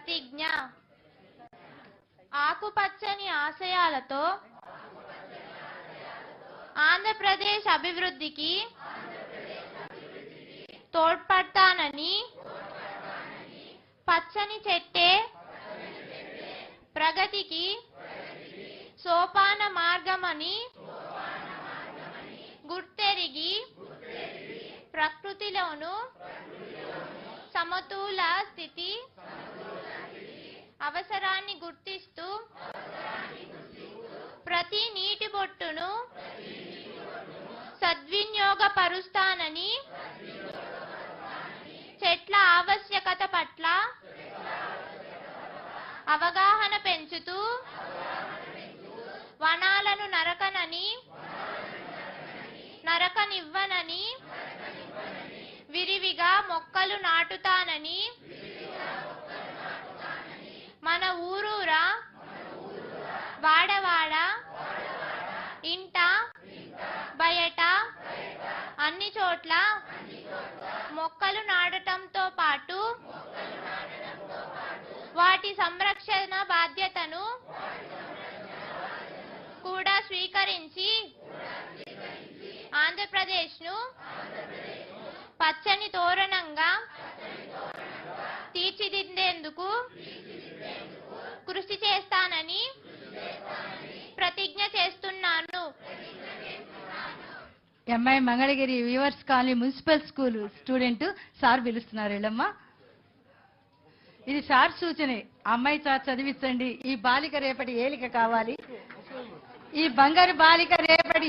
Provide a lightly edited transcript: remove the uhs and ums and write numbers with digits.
ప్రతిజ్ఞ. ఆకుపచ్చని ఆశయాలతో ఆంధ్రప్రదేశ్ అభివృద్ధికి తోడ్పడతానని, పచ్చని చెట్టే ప్రగతికి సోపాన మార్గమని గుర్తెరిగి ప్రకృతిలోను సమతుల స్థితి అవసరాన్ని గుర్తిస్తూ ప్రతి నీటి బొట్టును సద్వినియోగపరుస్తానని, చెట్ల ఆవశ్యకత పట్ల అవగాహన పెంచుతూ వనాలను నరకనివ్వనని, విరివిగా మొక్కలు నాటుతానని, మన ఊరూరా వాడవాడ ఇంట బయట అన్ని చోట్ల మొక్కలు నాటడంతో పాటు వాటి సంరక్షణ బాధ్యతను కూడా స్వీకరించి ఆంధ్రప్రదేశ్ను పచ్చని తోరణంగా తీర్చిదిద్దేందుకు కృషి చేస్తానని ప్రతిజ్ఞ చేస్తున్నాను. MI Mangalagiri viewers colony municipal school student sir పిలుస్తున్నారు. వెళ్ళమ్మా, ఇది సార్ సూచనే. అమ్మాయి సార్ చదివించండి. ఈ బాలిక రేపటి ఏలిక కావాలి. ఈ బంగారు బాలిక రేపటి